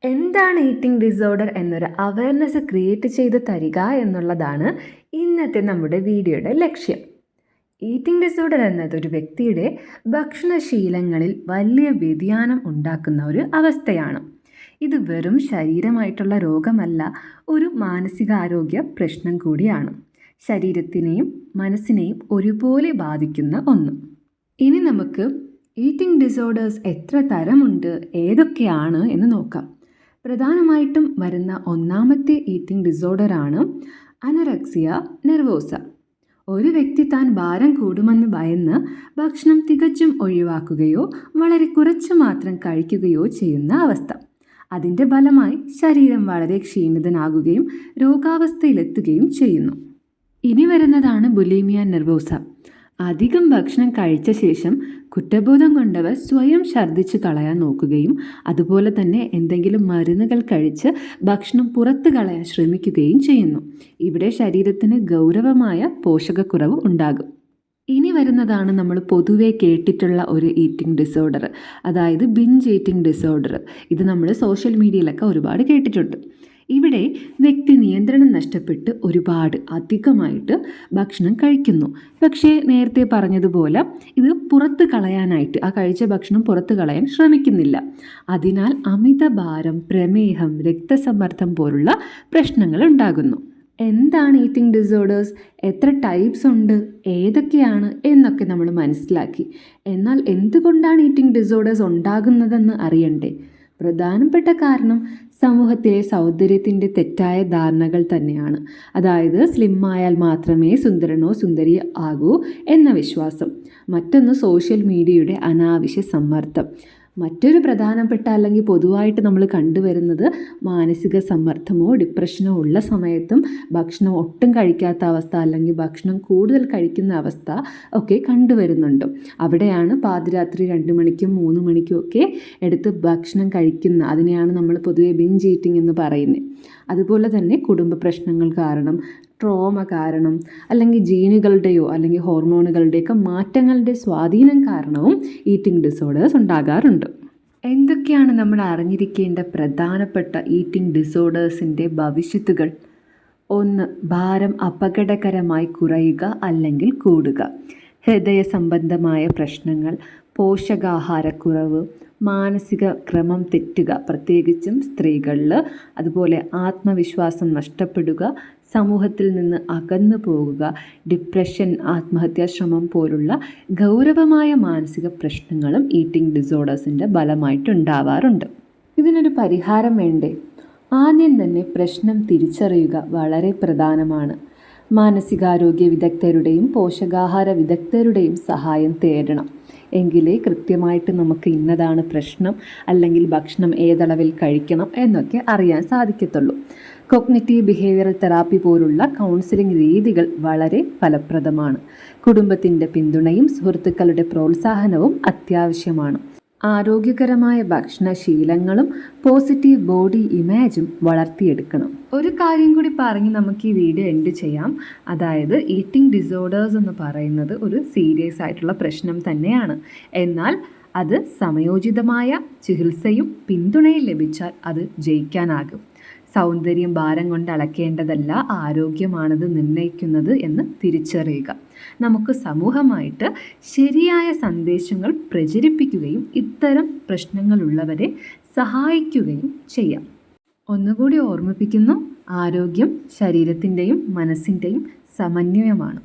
എന്താണ് eating disorder എന്നൊരു awareness create ചെയ്ത് തരിക എന്നുള്ളതാണ് ഇന്നത്തെ നമ്മുടെ വീഡിയോയുടെ ലക്ഷ്യം. ഈറ്റിംഗ് ഡിസോർഡർ എന്നത് ഒരു വ്യക്തിയുടെ ഭക്ഷണശീലങ്ങളിൽ വലിയ വ്യതിയാനം ഉണ്ടാക്കുന്ന ഒരു അവസ്ഥയാണ്. ഇത് വെറും ശരീരമായിട്ടുള്ള രോഗമല്ല, ഒരു മാനസികാരോഗ്യ പ്രശ്നം കൂടിയാണ്. ശരീരത്തിനെയും മനസ്സിനെയും ഒരുപോലെ ബാധിക്കുന്ന ഒന്ന്. ഇനി നമുക്ക് ഈറ്റിംഗ് ഡിസോർഡേഴ്സ് എത്ര തരമുണ്ട്, ഏതൊക്കെയാണ് എന്ന് നോക്കാം. പ്രധാനമായിട്ടും വരുന്ന ഒന്നാമത്തെ ഈറ്റിംഗ് ഡിസോർഡറാണ് അനറക്സിയ നെർവോസ. ഒരു വ്യക്തി താൻ ഭാരം കൂടുമെന്ന് ഭയന്ന് ഭക്ഷണം തികച്ചും ഒഴിവാക്കുകയോ വളരെ കുറച്ച് മാത്രം കഴിക്കുകയോ ചെയ്യുന്ന അവസ്ഥ. അതിൻ്റെ ഫലമായി ശരീരം വളരെ ക്ഷീണിതനാകുകയും രോഗാവസ്ഥയിലെത്തുകയും ചെയ്യുന്നു. ഇനി വരുന്നതാണ് ബുലിമിയ നെർവോസ. അധികം ഭക്ഷണം കഴിച്ച ശേഷം കുറ്റബോധം കൊണ്ടവർ സ്വയം ഛർദ്ദിച്ച് കളയാൻ നോക്കുകയും അതുപോലെ തന്നെ എന്തെങ്കിലും മരുന്നുകൾ കഴിച്ച് ഭക്ഷണം പുറത്ത് കളയാൻ ശ്രമിക്കുകയും ചെയ്യുന്നു. ഇവിടെ ശരീരത്തിന് ഗൗരവമായ പോഷകക്കുറവ് ഉണ്ടാകും. ഇനി വരുന്നതാണ് നമ്മൾ പൊതുവെ കേട്ടിട്ടുള്ള ഒരു ഈറ്റിംഗ് ഡിസോർഡർ, അതായത് ബിഞ്ച് ഈറ്റിംഗ് ഡിസോർഡർ. ഇത് നമ്മൾ സോഷ്യൽ മീഡിയയിലൊക്കെ ഒരുപാട് കേട്ടിട്ടുണ്ട്. ഇവിടെ വ്യക്തി നിയന്ത്രണം നഷ്ടപ്പെട്ട് ഒരുപാട് അധികമായിട്ട് ഭക്ഷണം കഴിക്കുന്നു. പക്ഷേ നേരത്തെ പറഞ്ഞതുപോലെ ഇത് പുറത്ത് കളയാനായിട്ട് ആ കഴിച്ച ഭക്ഷണം പുറത്ത് കളയാൻ ശ്രമിക്കുന്നില്ല. അതിനാൽ അമിതഭാരം, പ്രമേഹം, രക്തസമ്മർദ്ദം പോലുള്ള പ്രശ്നങ്ങൾ ഉണ്ടാകുന്നു. എന്താണ് ഈറ്റിംഗ് ഡിസോർഡേഴ്സ്, എത്ര ടൈപ്സ് ഉണ്ട്, ഏതൊക്കെയാണ് എന്നൊക്കെ നമ്മൾ മനസ്സിലാക്കി. എന്നാൽ എന്തുകൊണ്ടാണ് ഈറ്റിംഗ് ഡിസോർഡേഴ്സ് ഉണ്ടാകുന്നതെന്ന് അറിയണ്ടേ? പ്രധാനപ്പെട്ട കാരണം സമൂഹത്തിലെ സൗന്ദര്യത്തിൻ്റെ തെറ്റായ ധാരണകൾ തന്നെയാണ്. അതായത് സ്ലിമ്മായാൽ മാത്രമേ സുന്ദരനോ സുന്ദരി ആകൂ എന്ന വിശ്വാസം. മറ്റൊന്ന് സോഷ്യൽ മീഡിയയുടെ അനാവശ്യ സമ്മർദ്ദം. മറ്റൊരു പ്രധാനപ്പെട്ട അല്ലെങ്കിൽ പൊതുവായിട്ട് നമ്മൾ കണ്ടുവരുന്നത് മാനസിക സമ്മർദ്ദമോ ഡിപ്രഷനോ ഉള്ള സമയത്തും ഭക്ഷണം ഒട്ടും കഴിക്കാത്ത അവസ്ഥ അല്ലെങ്കിൽ ഭക്ഷണം കൂടുതൽ കഴിക്കുന്ന അവസ്ഥ ഒക്കെ കണ്ടുവരുന്നുണ്ട്. അവിടെയാണ് പാതിരാത്രി 2 മണിക്കും 3 മണിക്കും ഒക്കെ എടുത്ത് ഭക്ഷണം കഴിക്കുന്ന, അതിനെയാണ് നമ്മൾ പൊതുവെ ബിഞ്ച് ഈറ്റിംഗ് എന്ന് പറയുന്നത്. അതുപോലെ തന്നെ കുടുംബ പ്രശ്നങ്ങൾ കാരണം, ട്രോമ കാരണം, അല്ലെങ്കിൽ ജീനുകളുടെയോ അല്ലെങ്കിൽ ഹോർമോണുകളുടെയൊക്കെ മാറ്റങ്ങളുടെ സ്വാധീനം കാരണവും ഈറ്റിംഗ് ഡിസോർഡേഴ്സ് ഉണ്ടാകാറുണ്ട്. എന്തൊക്കെയാണ് നമ്മൾ അറിഞ്ഞിരിക്കേണ്ട പ്രധാനപ്പെട്ട ഈറ്റിംഗ് ഡിസോർഡേഴ്സിൻ്റെ ഭവിഷ്യത്തുകൾ? 1. ഭാരം അപകടകരമായി കുറയുക അല്ലെങ്കിൽ കൂടുക. ഹൃദയ സംബന്ധമായ പ്രശ്നങ്ങൾ, പോഷകാഹാരക്കുറവ്, മാനസിക ക്രമം തെറ്റുക, പ്രത്യേകിച്ചും സ്ത്രീകളിൽ. അതുപോലെ ആത്മവിശ്വാസം നഷ്ടപ്പെടുക, സമൂഹത്തിൽ നിന്ന് അകന്നു പോകുക, ഡിപ്രഷൻ, ആത്മഹത്യാശ്രമം പോലുള്ള ഗൗരവമായ മാനസിക പ്രശ്നങ്ങളും ഈറ്റിംഗ് ഡിസോർഡേഴ്സിൻ്റെ ഫലമായിട്ടുണ്ടാവാറുണ്ട്. ഇതിനൊരു പരിഹാരം വേണ്ടേ? ആദ്യം തന്നെ പ്രശ്നം തിരിച്ചറിയുക വളരെ പ്രധാനമാണ്. മാനസികാരോഗ്യ വിദഗ്ധരുടെയും പോഷകാഹാര വിദഗ്ധരുടെയും സഹായം തേടണം. എങ്കിലേ കൃത്യമായിട്ട് നമുക്ക് ഇന്നതാണ് പ്രശ്നം അല്ലെങ്കിൽ ഭക്ഷണം ഏതളവിൽ കഴിക്കണം എന്നൊക്കെ അറിയാൻ സാധിക്കത്തുള്ളൂ. കോഗ്നിറ്റീവ് ബിഹേവിയറൽ തെറാപ്പി പോലുള്ള കൗൺസിലിംഗ് രീതികൾ വളരെ ഫലപ്രദമാണ്. കുടുംബത്തിൻ്റെ പിന്തുണയും സുഹൃത്തുക്കളുടെ പ്രോത്സാഹനവും അത്യാവശ്യമാണ്. ആരോഗ്യകരമായ ഭക്ഷണശീലങ്ങളും പോസിറ്റീവ് ബോഡി ഇമേജും വളർത്തിയെടുക്കണം. ഒരു കാര്യം കൂടി പറഞ്ഞ് നമുക്ക് ഈ വീഡിയോ എൻഡ് ചെയ്യാം. അതായത് ഈറ്റിംഗ് ഡിസോർഡേഴ്സ് എന്ന് പറയുന്നത് ഒരു സീരിയസ് ആയിട്ടുള്ള പ്രശ്നം തന്നെയാണ്. എന്നാൽ അത് സമയോചിതമായ ചികിത്സയും പിന്തുണയും ലഭിച്ചാൽ അത് ജയിക്കാനാകും. സൗന്ദര്യം ഭാരം കൊണ്ട് അളക്കേണ്ടതല്ല, ആരോഗ്യമാണത് നിർണ്ണയിക്കുന്നത് എന്ന് തിരിച്ചറിയുക. നമുക്ക് സമൂഹമായിട്ട് ശരിയായ സന്ദേശങ്ങൾ പ്രചരിപ്പിക്കുകയും ഇത്തരം പ്രശ്നങ്ങളുള്ളവരെ സഹായിക്കുകയും ചെയ്യാം. ഒന്നുകൂടി ഓർമ്മിപ്പിക്കുന്നു, ആരോഗ്യം ശരീരത്തിൻ്റെയും മനസ്സിൻ്റെയും സമന്വയമാണ്.